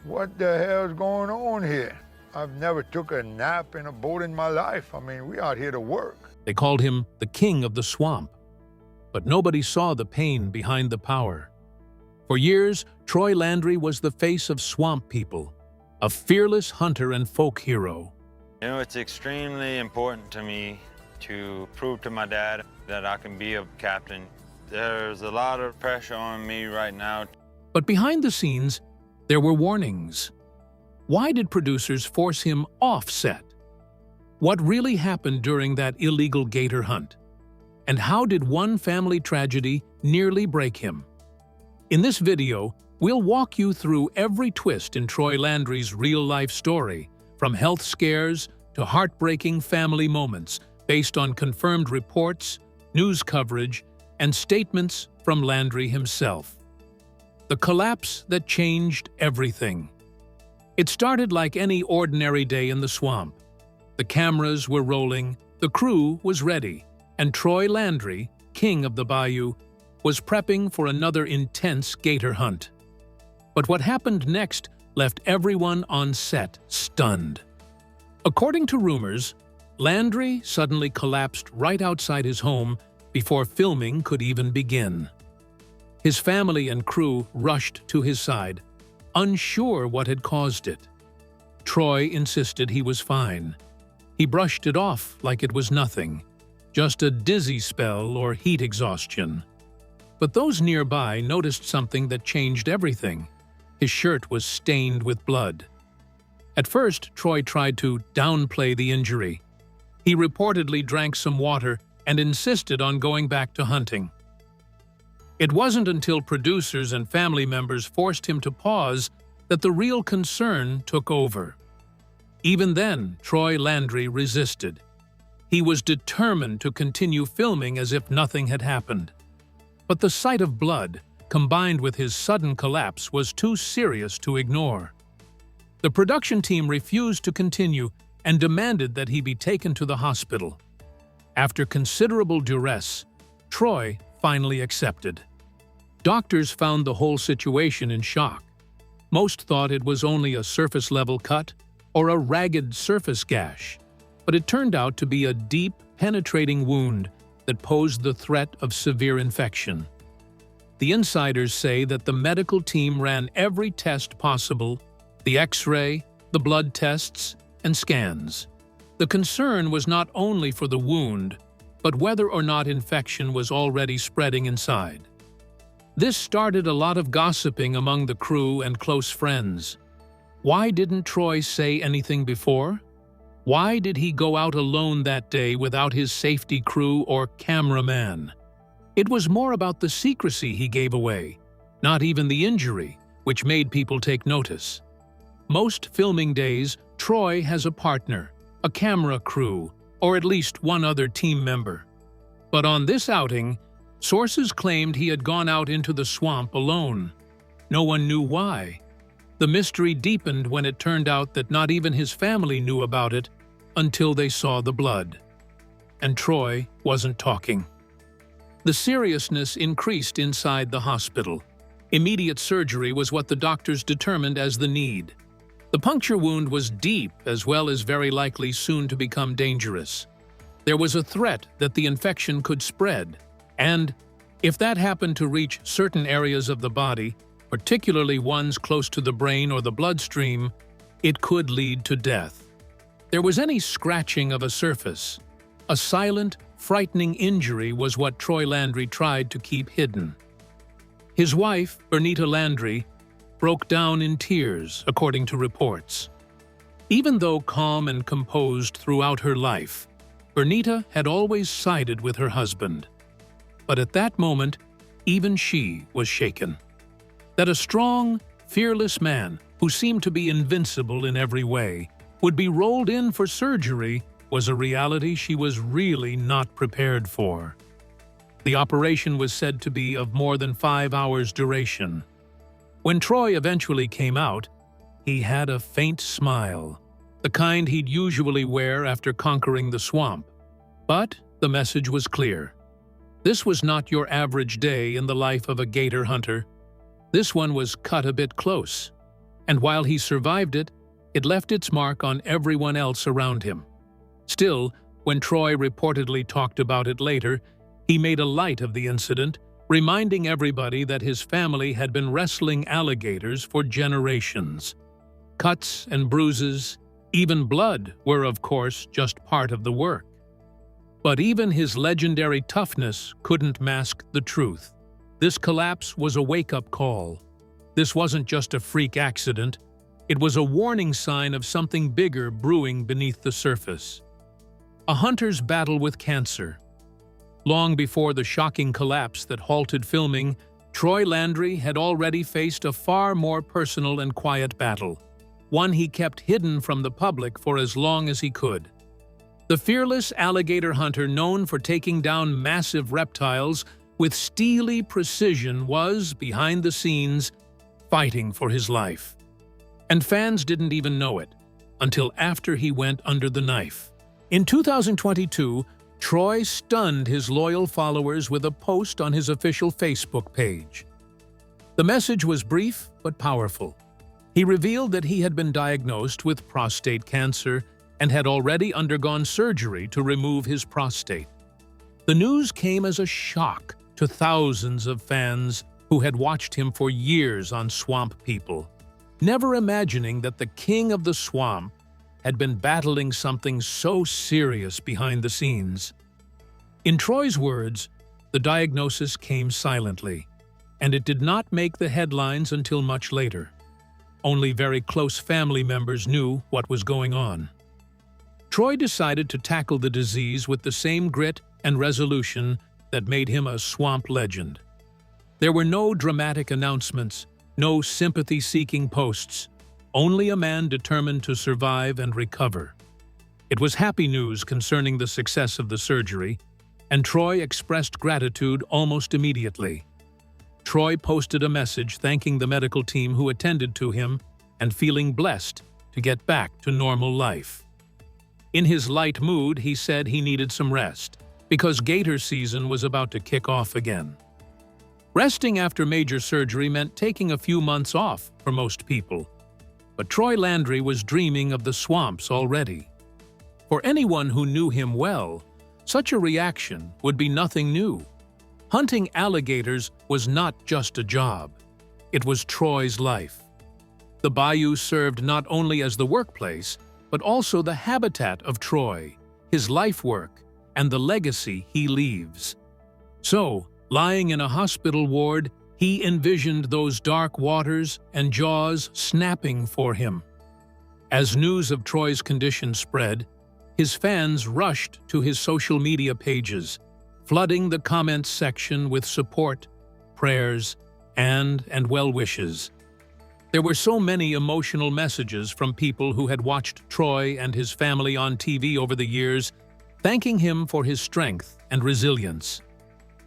What the hell's going on here? I've never took a nap in a boat in my life. I mean, we out here to work. They called him the king of the swamp. But nobody saw the pain behind the power. For years, Troy Landry was the face of swamp people, a fearless hunter and folk hero. You know, it's extremely important to me to prove to my dad that I can be a captain. There's a lot of pressure on me right now. But behind the scenes, there were warnings. Why did producers force him off set? What really happened during that illegal gator hunt? And how did one family tragedy nearly break him? In this video, we'll walk you through every twist in Troy Landry's real-life story, from health scares to heartbreaking family moments based on confirmed reports, news coverage, and statements from Landry himself. The collapse that changed everything. It started like any ordinary day in the swamp. The cameras were rolling, the crew was ready, and Troy Landry, king of the bayou, was prepping for another intense gator hunt. But what happened next left everyone on set stunned. According to rumors, Landry suddenly collapsed right outside his home before filming could even begin. His family and crew rushed to his side, unsure what had caused it. Troy insisted he was fine. He brushed it off like it was nothing, just a dizzy spell or heat exhaustion. But those nearby noticed something that changed everything. His shirt was stained with blood. At first, Troy tried to downplay the injury. He reportedly drank some water and insisted on going back to hunting. It wasn't until producers and family members forced him to pause that the real concern took over. Even then, Troy Landry resisted. He was determined to continue filming as if nothing had happened. But the sight of blood, combined with his sudden collapse, was too serious to ignore. The production team refused to continue and demanded that he be taken to the hospital. After considerable duress, Troy finally accepted. Doctors found the whole situation in shock. Most thought it was only a surface-level cut or a ragged surface gash, but it turned out to be a deep, penetrating wound that posed the threat of severe infection. The insiders say that the medical team ran every test possible: the X-ray, the blood tests, and scans. The concern was not only for the wound, but whether or not infection was already spreading inside. This started a lot of gossiping among the crew and close friends. Why didn't Troy say anything before? Why did he go out alone that day without his safety crew or cameraman? It was more about the secrecy he gave away, not even the injury, which made people take notice. Most filming days, Troy has a partner, a camera crew, or at least one other team member. But on this outing, sources claimed he had gone out into the swamp alone. No one knew why. The mystery deepened when it turned out that not even his family knew about it until they saw the blood. And Troy wasn't talking. The seriousness increased inside the hospital. Immediate surgery was what the doctors determined as the need. The puncture wound was deep as well as very likely soon to become dangerous. There was a threat that the infection could spread, and if that happened to reach certain areas of the body, particularly ones close to the brain or the bloodstream, it could lead to death. There was any scratching of a surface. A silent, frightening injury was what Troy Landry tried to keep hidden. His wife, Bernita Landry, broke down in tears, according to reports. Even though calm and composed throughout her life, Bernita had always sided with her husband. But at that moment, even she was shaken. That a strong, fearless man, who seemed to be invincible in every way, would be rolled in for surgery was a reality she was really not prepared for. The operation was said to be of more than 5 hours' duration. When Troy eventually came out, he had a faint smile, the kind he'd usually wear after conquering the swamp. But the message was clear. This was not your average day in the life of a gator hunter. This one was cut a bit close. And while he survived it, it left its mark on everyone else around him. Still, when Troy reportedly talked about it later, he made a light of the incident, reminding everybody that his family had been wrestling alligators for generations. Cuts and bruises, even blood, were of course just part of the work. But even his legendary toughness couldn't mask the truth. This collapse was a wake-up call. This wasn't just a freak accident. It was a warning sign of something bigger brewing beneath the surface. A hunter's battle with cancer. Long before the shocking collapse that halted filming, Troy Landry had already faced a far more personal and quiet battle, one he kept hidden from the public for as long as he could. The fearless alligator hunter known for taking down massive reptiles with steely precision was, behind the scenes, fighting for his life. And fans didn't even know it until after he went under the knife. In 2022, Troy stunned his loyal followers with a post on his official Facebook page. The message was brief but powerful. He revealed that he had been diagnosed with prostate cancer and had already undergone surgery to remove his prostate. The news came as a shock to thousands of fans who had watched him for years on Swamp People, never imagining that the king of the swamp had been battling something so serious behind the scenes. In Troy's words, the diagnosis came silently, and it did not make the headlines until much later. Only very close family members knew what was going on. Troy decided to tackle the disease with the same grit and resolution that made him a swamp legend. There were no dramatic announcements, no sympathy-seeking posts, only a man determined to survive and recover. It was happy news concerning the success of the surgery, and Troy expressed gratitude almost immediately. Troy posted a message thanking the medical team who attended to him and feeling blessed to get back to normal life. In his light mood, he said he needed some rest because gator season was about to kick off again. Resting after major surgery meant taking a few months off for most people, but Troy Landry was dreaming of the swamps already. For anyone who knew him well, such a reaction would be nothing new. Hunting alligators was not just a job. It was Troy's life. The bayou served not only as the workplace, but also the habitat of Troy, his life work, and the legacy he leaves. So, lying in a hospital ward, he envisioned those dark waters and jaws snapping for him. As news of Troy's condition spread, his fans rushed to his social media pages, flooding the comments section with support, prayers, and well wishes. There were so many emotional messages from people who had watched Troy and his family on TV over the years, thanking him for his strength and resilience.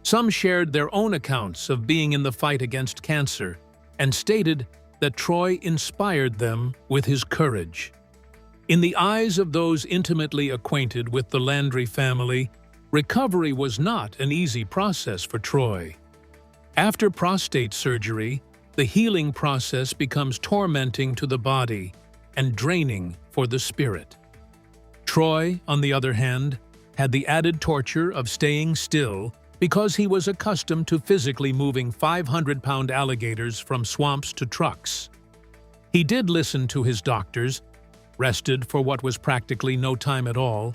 Some shared their own accounts of being in the fight against cancer and stated that Troy inspired them with his courage. In the eyes of those intimately acquainted with the Landry family, recovery was not an easy process for Troy. After prostate surgery, the healing process becomes tormenting to the body and draining for the spirit. Troy, on the other hand, had the added torture of staying still because he was accustomed to physically moving 500-pound alligators from swamps to trucks. He did listen to his doctors, rested for what was practically no time at all,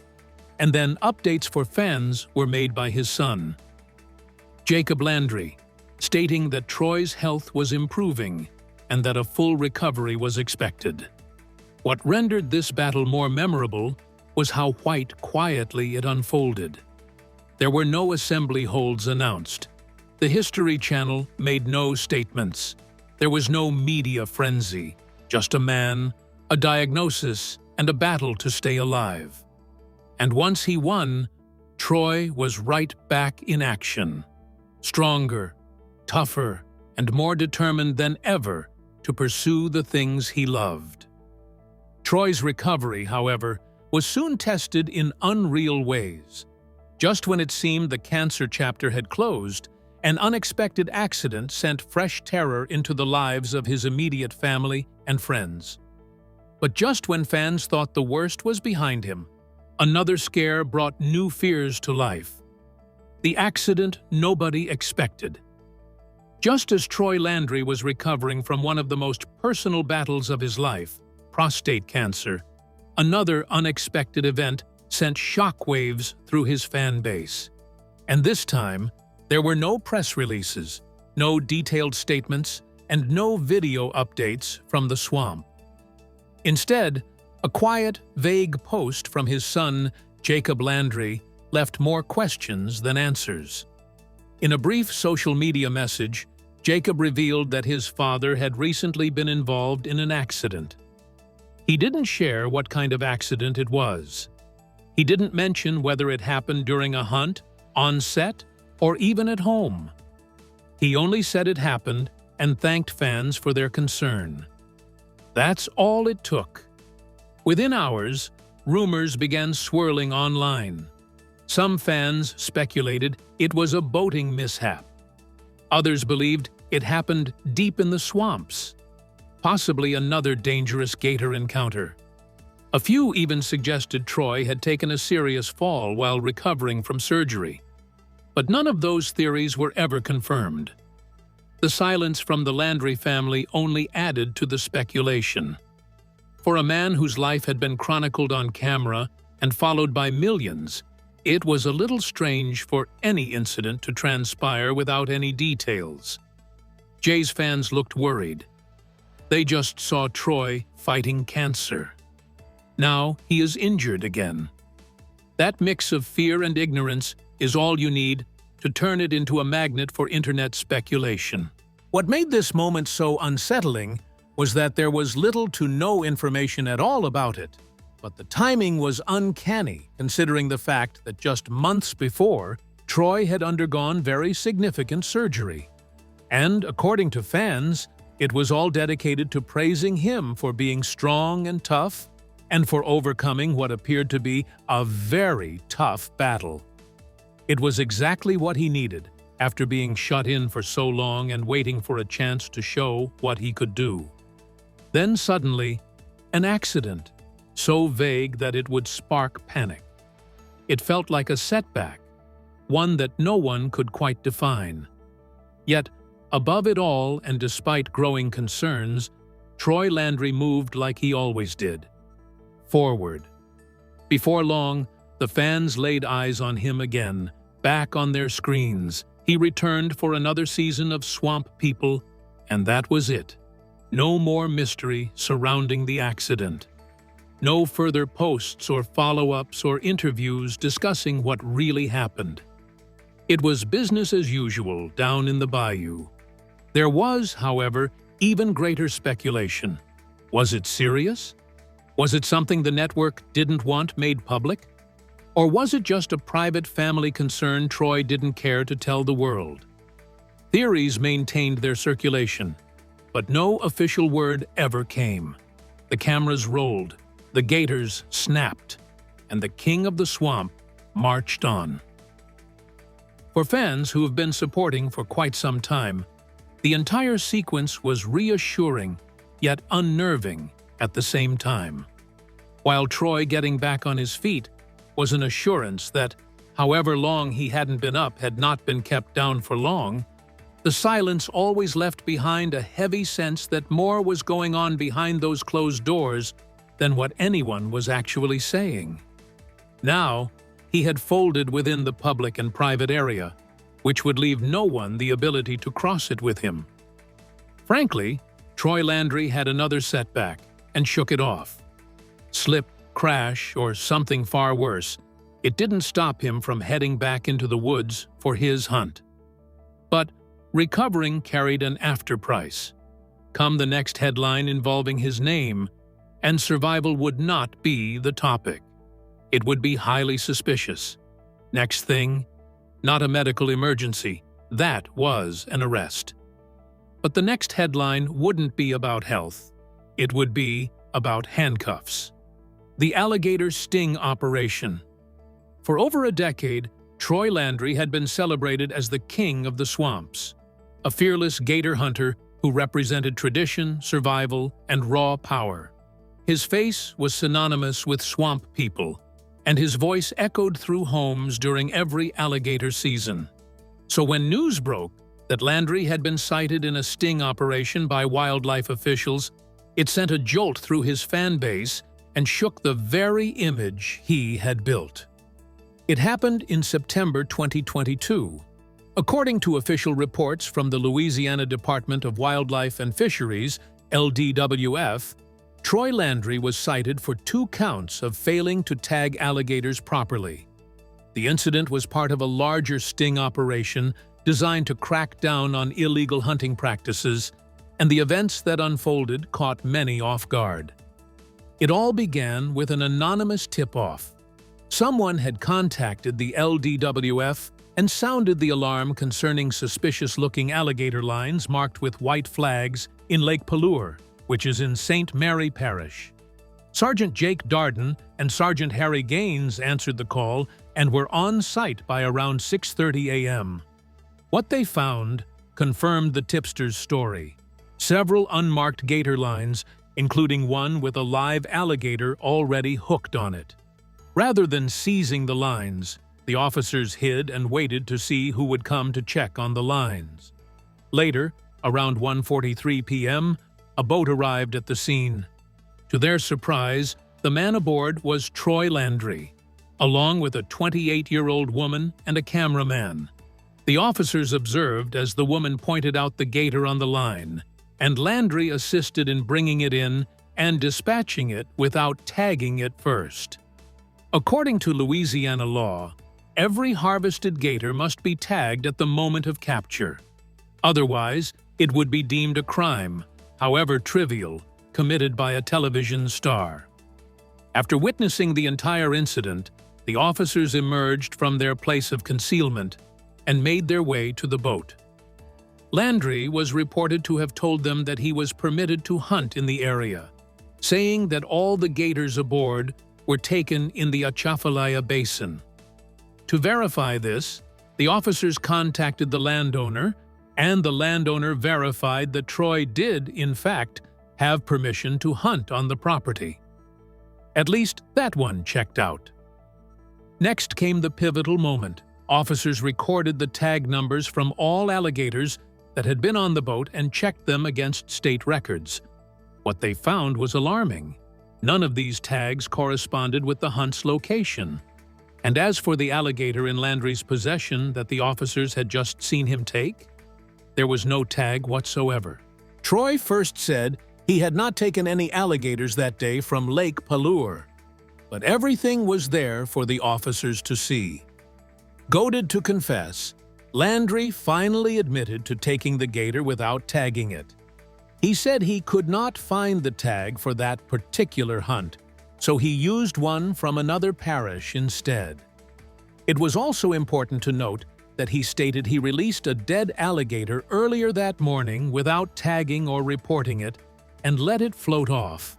and then updates for fans were made by his son, Jacob Landry, stating that Troy's health was improving and that a full recovery was expected. What rendered this battle more memorable was how quietly it unfolded. There were no assembly holds announced. The History Channel made no statements. There was no media frenzy, just a man, a diagnosis, and a battle to stay alive. And once he won, Troy was right back in action, stronger, tougher, and more determined than ever to pursue the things he loved. Troy's recovery, however, was soon tested in unreal ways. Just when it seemed the cancer chapter had closed An unexpected accident sent fresh terror into the lives of his immediate family and friends. But just when fans thought the worst was behind him, another scare brought new fears to life. The accident nobody expected. Just as Troy Landry was recovering from one of the most personal battles of his life, prostate cancer, another unexpected event sent shockwaves through his fan base. And this time, there were no press releases, no detailed statements, and no video updates from the swamp. Instead, a quiet, vague post from his son, Jacob Landry, left more questions than answers. In a brief social media message, Jacob revealed that his father had recently been involved in an accident. He didn't share what kind of accident it was. He didn't mention whether it happened during a hunt, on set, or even at home. He only said it happened and thanked fans for their concern. That's all it took. Within hours, rumors began swirling online. Some fans speculated it was a boating mishap. Others believed it happened deep in the swamps, possibly another dangerous gator encounter. A few even suggested Troy had taken a serious fall while recovering from surgery. But none of those theories were ever confirmed. The silence from the Landry family only added to the speculation. For a man whose life had been chronicled on camera and followed by millions, it was a little strange for any incident to transpire without any details. Jay's fans looked worried. They just saw Troy fighting cancer. Now he is injured again. That mix of fear and ignorance is all you need to turn it into a magnet for internet speculation. What made this moment so unsettling was that there was little to no information at all about it. But the timing was uncanny, considering the fact that just months before, Troy had undergone very significant surgery. And, according to fans, it was all dedicated to praising him for being strong and tough, and for overcoming what appeared to be a very tough battle. It was exactly what he needed, after being shut in for so long and waiting for a chance to show what he could do. Then suddenly, an accident, so vague that it would spark panic. It felt like a setback, one that no one could quite define. Yet, above it all and despite growing concerns, Troy Landry moved like he always did. Forward. Before long, the fans laid eyes on him again, back on their screens. He returned for another season of Swamp People, and that was it. No more mystery surrounding the accident. No further posts or follow-ups or interviews discussing what really happened. It was business as usual down in the bayou. There was, however, even greater speculation. Was it serious? Was it something the network didn't want made public? Or was it just a private family concern Troy didn't care to tell the world? Theories maintained their circulation, but no official word ever came. The cameras rolled, the gators snapped, and the king of the swamp marched on. For fans who have been supporting for quite some time, the entire sequence was reassuring, yet unnerving at the same time. While Troy getting back on his feet was an assurance that, however long he hadn't been up had not been kept down for long, the silence always left behind a heavy sense that more was going on behind those closed doors than what anyone was actually saying. Now, he had folded within the public and private area, which would leave no one the ability to cross it with him. Frankly, Troy Landry had another setback and shook it off. Slip, crash, or something far worse, it didn't stop him from heading back into the woods for his hunt. But recovering carried an after price. Come the next headline involving his name, and survival would not be the topic. It would be highly suspicious. Next thing, not a medical emergency, that was an arrest. But the next headline wouldn't be about health. It would be about handcuffs. The alligator sting operation. For over a decade, Troy Landry had been celebrated as the king of the swamps, a fearless gator hunter who represented tradition, survival, and raw power. His face was synonymous with swamp people, and his voice echoed through homes during every alligator season. So when news broke that Landry had been sighted in a sting operation by wildlife officials, it sent a jolt through his fan base and shook the very image he had built. It happened in September 2022. According to official reports from the Louisiana Department of Wildlife and Fisheries, LDWF, Troy Landry was cited for 2 counts of failing to tag alligators properly. The incident was part of a larger sting operation designed to crack down on illegal hunting practices, and the events that unfolded caught many off guard. It all began with an anonymous tip-off. Someone had contacted the LDWF and sounded the alarm concerning suspicious-looking alligator lines marked with white flags in Lake Palour, which is in St. Mary Parish. Sergeant Jake Darden and Sergeant Harry Gaines answered the call and were on site by around 6:30 a.m. What they found confirmed the tipster's story. Several unmarked gator lines, including one with a live alligator already hooked on it. Rather than seizing the lines, the officers hid and waited to see who would come to check on the lines. Later, around 1:43 p.m., a boat arrived at the scene. To their surprise, the man aboard was Troy Landry, along with a 28-year-old woman and a cameraman. The officers observed as the woman pointed out the gator on the line, and Landry assisted in bringing it in and dispatching it without tagging it first. According to Louisiana law, every harvested gator must be tagged at the moment of capture. Otherwise, it would be deemed a crime, however trivial, committed by a television star. After witnessing the entire incident, the officers emerged from their place of concealment and made their way to the boat. Landry was reported to have told them that he was permitted to hunt in the area, saying that all the gators aboard were taken in the Atchafalaya Basin. To verify this, the officers contacted the landowner, and the landowner verified that Troy did, in fact, have permission to hunt on the property. At least that one checked out. Next came the pivotal moment. Officers recorded the tag numbers from all alligators that had been on the boat and checked them against state records. What they found was alarming. None of these tags corresponded with the hunt's location. And as for the alligator in Landry's possession that the officers had just seen him take, there was no tag whatsoever. Troy first said he had not taken any alligators that day from Lake Palour, but everything was there for the officers to see. Goaded to confess, Landry finally admitted to taking the gator without tagging it. He said he could not find the tag for that particular hunt, so he used one from another parish instead. It was also important to note that he stated he released a dead alligator earlier that morning without tagging or reporting it and let it float off.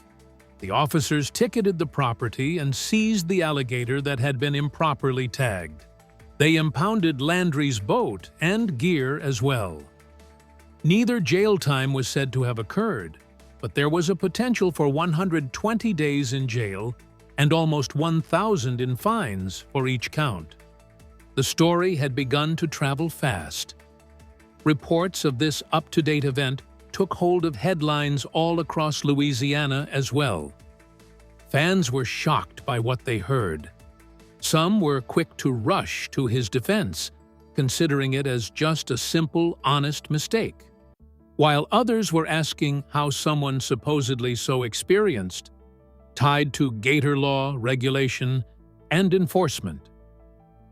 The officers ticketed the property and seized the alligator that had been improperly tagged. They impounded Landry's boat and gear as well. Neither jail time was said to have occurred, but there was a potential for 120 days in jail and almost 1,000 in fines for each count. The story had begun to travel fast. Reports of this up-to-date event took hold of headlines all across Louisiana as well. Fans were shocked by what they heard. Some were quick to rush to his defense, considering it as just a simple, honest mistake, while others were asking how someone supposedly so experienced, tied to gator law, regulation, and enforcement,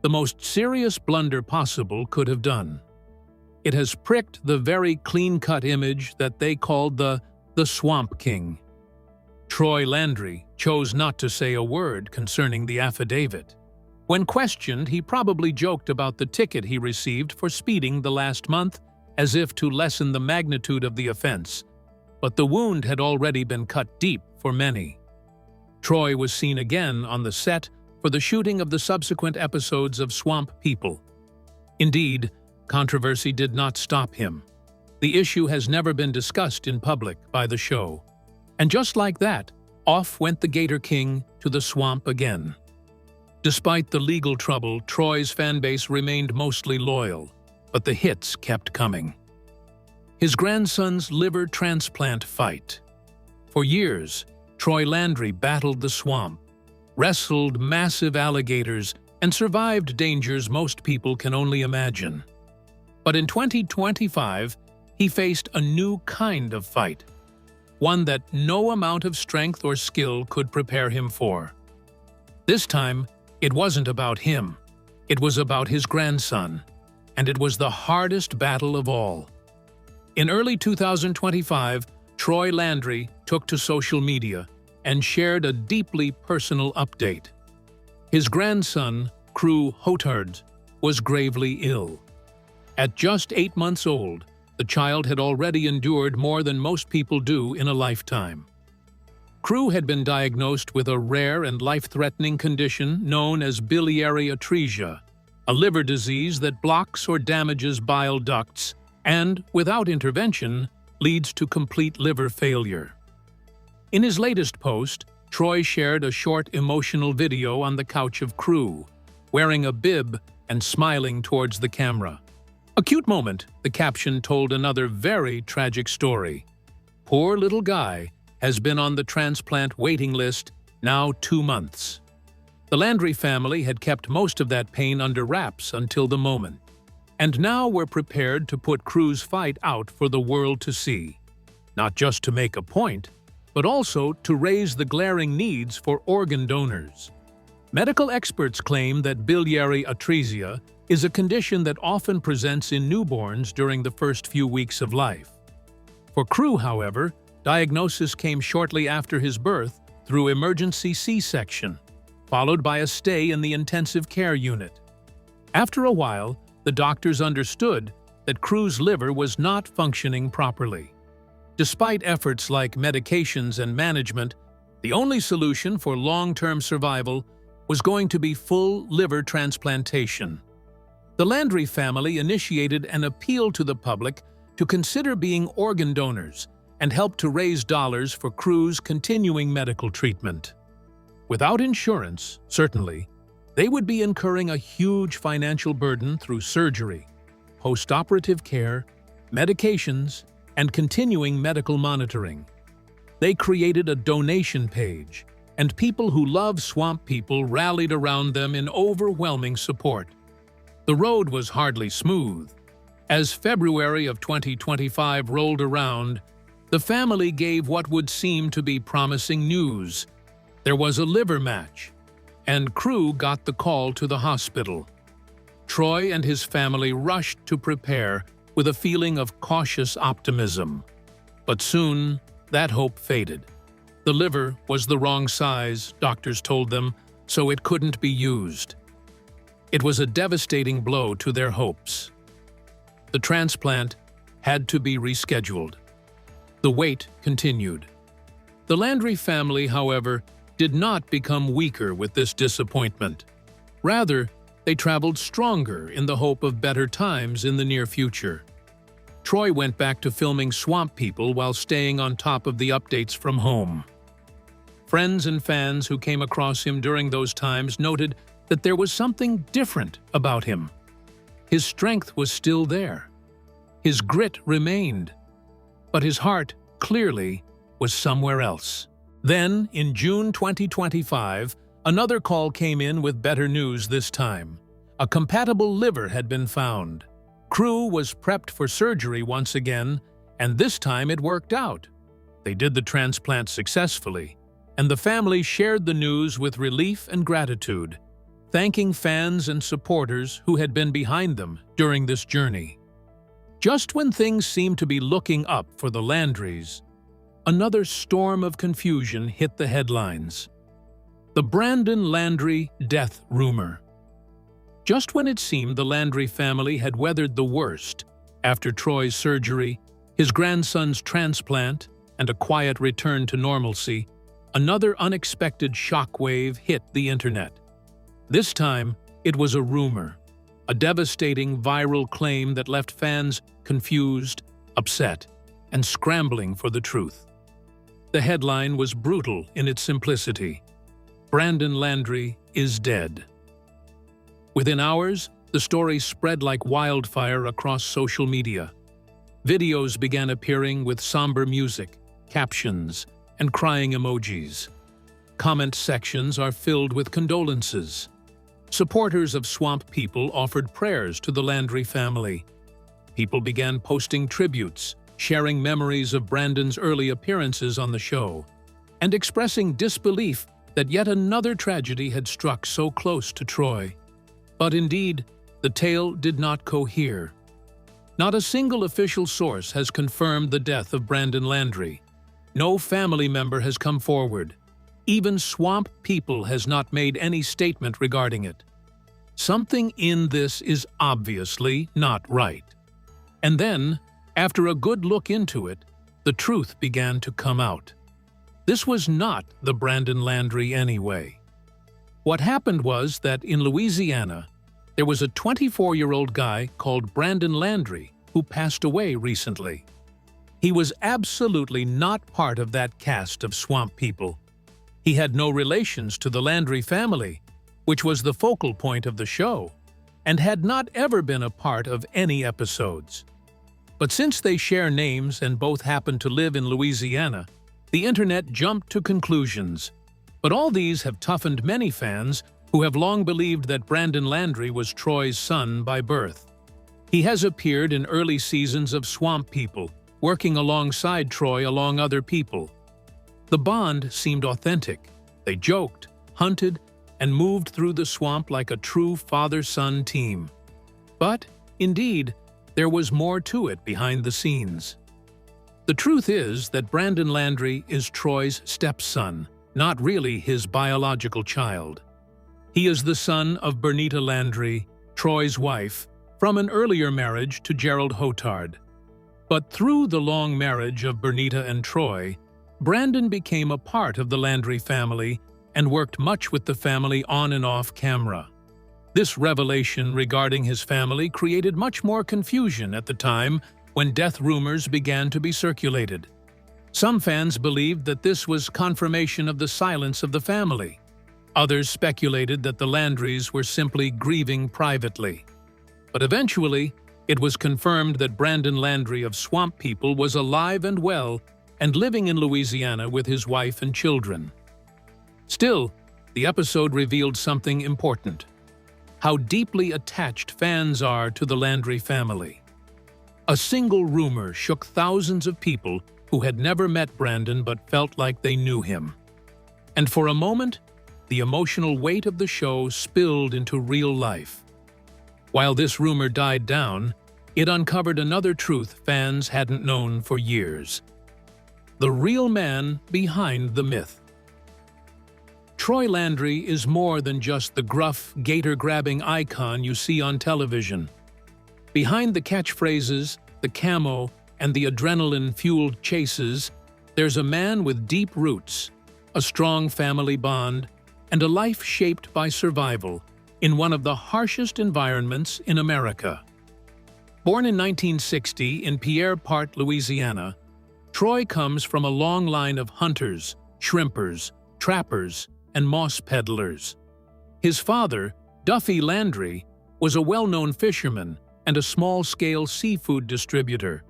the most serious blunder possible could have done. It has pricked the very clean-cut image that they called the Swamp King. Troy Landry chose not to say a word concerning the affidavit. When questioned, he probably joked about the ticket he received for speeding the last month, as if to lessen the magnitude of the offense, but the wound had already been cut deep for many. Troy was seen again on the set for the shooting of the subsequent episodes of Swamp People. Indeed, controversy did not stop him. The issue has never been discussed in public by the show. And just like that, off went the Gator King to the swamp again. Despite the legal trouble, Troy's fanbase remained mostly loyal, but the hits kept coming. His grandson's liver transplant fight. For years, Troy Landry battled the swamp, wrestled massive alligators, and survived dangers most people can only imagine. But in 2025, he faced a new kind of fight, one that no amount of strength or skill could prepare him for. This time, it wasn't about him. It was about his grandson, and it was the hardest battle of all. In early 2025, Troy Landry took to social media and shared a deeply personal update. His grandson, Crew Hotard, was gravely ill. At just 8 months old, the child had already endured more than most people do in a lifetime. Crew had been diagnosed with a rare and life-threatening condition known as biliary atresia, a liver disease that blocks or damages bile ducts and, without intervention, leads to complete liver failure. In his latest post, Troy shared a short emotional video on the couch of Crew, wearing a bib and smiling towards the camera. A cute moment, the caption told another very tragic story. Poor little guy has been on the transplant waiting list now 2 months. The Landry family had kept most of that pain under wraps until the moment, and now were prepared to put Crew's fight out for the world to see, not just to make a point, but also to raise the glaring needs for organ donors. Medical experts claim that biliary atresia is a condition that often presents in newborns during the first few weeks of life. For Crew, however, diagnosis came shortly after his birth through emergency C-section, followed by a stay in the intensive care unit. After a while, the doctors understood that Crew's liver was not functioning properly. Despite efforts like medications and management, the only solution for long-term survival was going to be full liver transplantation. The Landry family initiated an appeal to the public to consider being organ donors and help to raise dollars for Crew's continuing medical treatment. Without insurance, certainly, they would be incurring a huge financial burden through surgery, post-operative care, medications, and continuing medical monitoring. They created a donation page, and people who love Swamp People rallied around them in overwhelming support. The road was hardly smooth. As February of 2025 rolled around, the family gave what would seem to be promising news. There was a liver match, and Crew got the call to the hospital. Troy and his family rushed to prepare with a feeling of cautious optimism. But soon, that hope faded. The liver was the wrong size, doctors told them, so it couldn't be used. It was a devastating blow to their hopes. The transplant had to be rescheduled. The wait continued. The Landry family, however, did not become weaker with this disappointment. Rather, they traveled stronger in the hope of better times in the near future. Troy went back to filming Swamp People while staying on top of the updates from home. Friends and fans who came across him during those times noted that there was something different about him. His strength was still there. His grit remained. But his heart, clearly, was somewhere else. Then, in June 2025, another call came in with better news this time. A compatible liver had been found. Crew was prepped for surgery once again, and this time it worked out. They did the transplant successfully, and the family shared the news with relief and gratitude, thanking fans and supporters who had been behind them during this journey. Just when things seemed to be looking up for the Landrys, another storm of confusion hit the headlines. The Brandon Landry death rumor. Just when it seemed the Landry family had weathered the worst, after Troy's surgery, his grandson's transplant, and a quiet return to normalcy, another unexpected shockwave hit the internet. This time, it was a rumor, a devastating viral claim that left fans confused, upset, and scrambling for the truth. The headline was brutal in its simplicity: Brandon Landry is dead. Within hours, the story spread like wildfire across social media. Videos began appearing with somber music, captions, and crying emojis. Comment sections are filled with condolences. Supporters of Swamp People offered prayers to the Landry family. People began posting tributes, sharing memories of Brandon's early appearances on the show, and expressing disbelief that yet another tragedy had struck so close to Troy. But indeed, the tale did not cohere. Not a single official source has confirmed the death of Brandon Landry. No family member has come forward. Even Swamp People has not made any statement regarding it. Something in this is obviously not right. And then, after a good look into it, the truth began to come out. This was not the Brandon Landry anyway. What happened was that in Louisiana, there was a 24-year-old guy called Brandon Landry who passed away recently. He was absolutely not part of that cast of Swamp People. He had no relations to the Landry family, which was the focal point of the show, and had not ever been a part of any episodes. But since they share names and both happen to live in Louisiana, the internet jumped to conclusions. But all these have toughened many fans who have long believed that Brandon Landry was Troy's son by birth. He has appeared in early seasons of Swamp People, working alongside Troy along other people. The bond seemed authentic. They joked, hunted, and moved through the swamp like a true father-son team. But, indeed, there was more to it behind the scenes. The truth is that Brandon Landry is Troy's stepson, not really his biological child. He is the son of Bernita Landry, Troy's wife, from an earlier marriage to Gerald Hotard. But through the long marriage of Bernita and Troy, Brandon became a part of the Landry family and worked much with the family on and off camera. This revelation regarding his family created much more confusion at the time when death rumors began to be circulated. Some fans believed that this was confirmation of the silence of the family. Others speculated that the Landrys were simply grieving privately. But eventually, it was confirmed that Brandon Landry of Swamp People was alive and well and living in Louisiana with his wife and children. Still, the episode revealed something important: how deeply attached fans are to the Landry family. A single rumor shook thousands of people who had never met Brandon but felt like they knew him. And for a moment, the emotional weight of the show spilled into real life. While this rumor died down, it uncovered another truth fans hadn't known for years: the real man behind the myth. Troy Landry is more than just the gruff, gator-grabbing icon you see on television. Behind the catchphrases, the camo, and the adrenaline-fueled chases, there's a man with deep roots, a strong family bond, and a life shaped by survival in one of the harshest environments in America. Born in 1960 in Pierre Part, Louisiana, Troy comes from a long line of hunters, shrimpers, trappers, and moss peddlers. His father, Duffy Landry, was a well-known fisherman and a small-scale seafood distributor.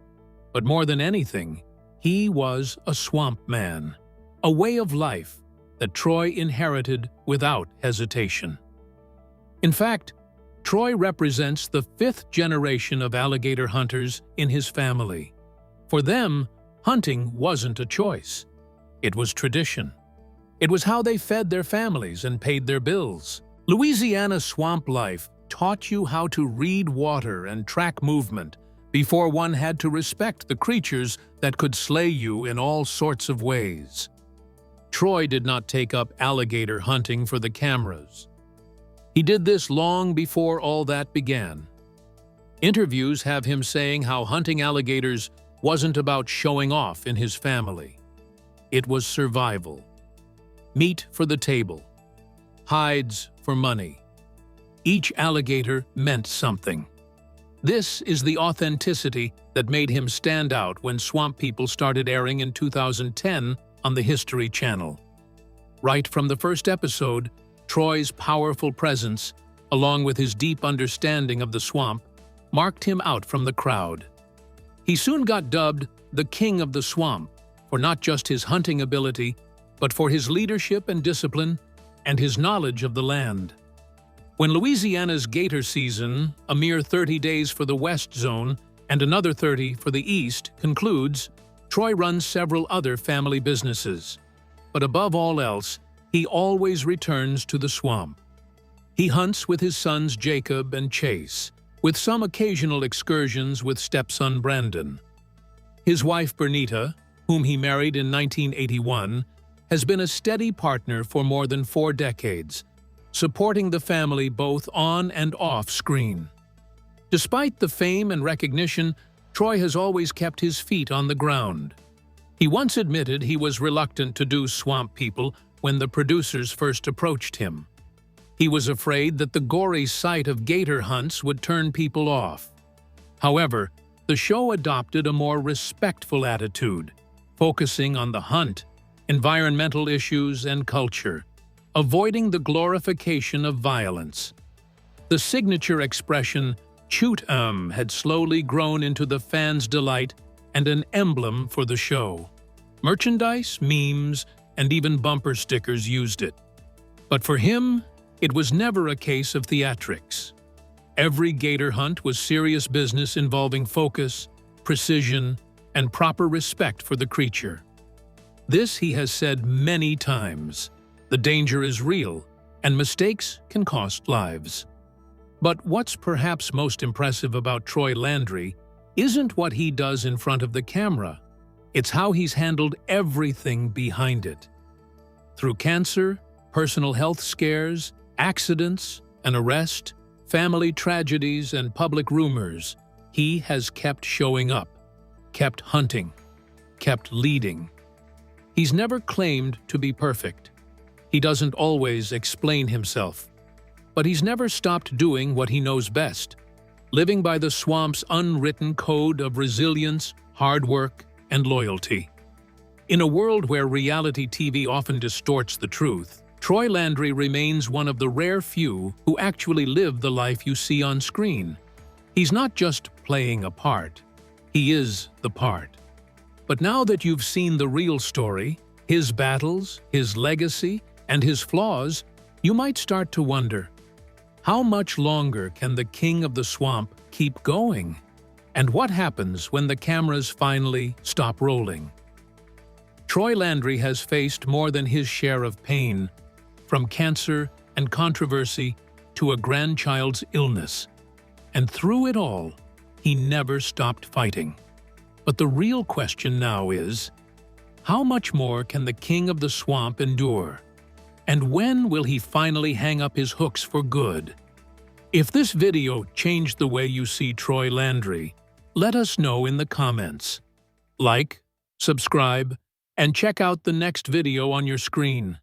But more than anything, he was a swamp man, a way of life that Troy inherited without hesitation. In fact, Troy represents the 5th generation of alligator hunters in his family. For them, hunting wasn't a choice. It was tradition. It was how they fed their families and paid their bills. Louisiana swamp life taught you how to read water and track movement before one had to respect the creatures that could slay you in all sorts of ways. Troy did not take up alligator hunting for the cameras. He did this long before all that began. Interviews have him saying how hunting alligators wasn't about showing off in his family. It was survival. Meat for the table, hides for money, Each alligator meant something. This is the authenticity that made him stand out when Swamp People started airing in 2010 on the History Channel. Right from the first episode, Troy's powerful presence, along with his deep understanding of the swamp, marked him out from the crowd. He soon got dubbed the King of the Swamp for not just his hunting ability, but for his leadership and discipline and his knowledge of the land. When Louisiana's gator season, a mere 30 days for the West Zone and another 30 for the East, concludes, Troy runs several other family businesses. But above all else, he always returns to the swamp. He hunts with his sons Jacob and Chase, with some occasional excursions with stepson Brandon. His wife Bernita, whom he married in 1981, has been a steady partner for more than 4 decades, supporting the family both on and off screen. Despite the fame and recognition, Troy has always kept his feet on the ground. He once admitted he was reluctant to do Swamp People when the producers first approached him. He was afraid that the gory sight of gator hunts would turn people off. However, the show adopted a more respectful attitude, focusing on the hunt, environmental issues, and culture, avoiding the glorification of violence. The signature expression, "Shoot 'em," had slowly grown into the fans' delight and an emblem for the show. Merchandise, memes, and even bumper stickers used it. But for him, it was never a case of theatrics. Every gator hunt was serious business involving focus, precision, and proper respect for the creature. This he has said many times. The danger is real, and mistakes can cost lives. But what's perhaps most impressive about Troy Landry isn't what he does in front of the camera. It's how he's handled everything behind it. Through cancer, personal health scares, accidents, an arrest, family tragedies, and public rumors, he has kept showing up, kept hunting, kept leading. He's never claimed to be perfect. He doesn't always explain himself. But he's never stopped doing what he knows best, living by the swamp's unwritten code of resilience, hard work, and loyalty. In a world where reality TV often distorts the truth, Troy Landry remains one of the rare few who actually live the life you see on screen. He's not just playing a part, he is the part. But now that you've seen the real story, his battles, his legacy, and his flaws, you might start to wonder, how much longer can the King of the Swamp keep going? And what happens when the cameras finally stop rolling? Troy Landry has faced more than his share of pain, from cancer and controversy to a grandchild's illness. And through it all, he never stopped fighting. But the real question now is, how much more can the King of the Swamp endure? And when will he finally hang up his hooks for good? If this video changed the way you see Troy Landry, let us know in the comments. Like, subscribe, and check out the next video on your screen.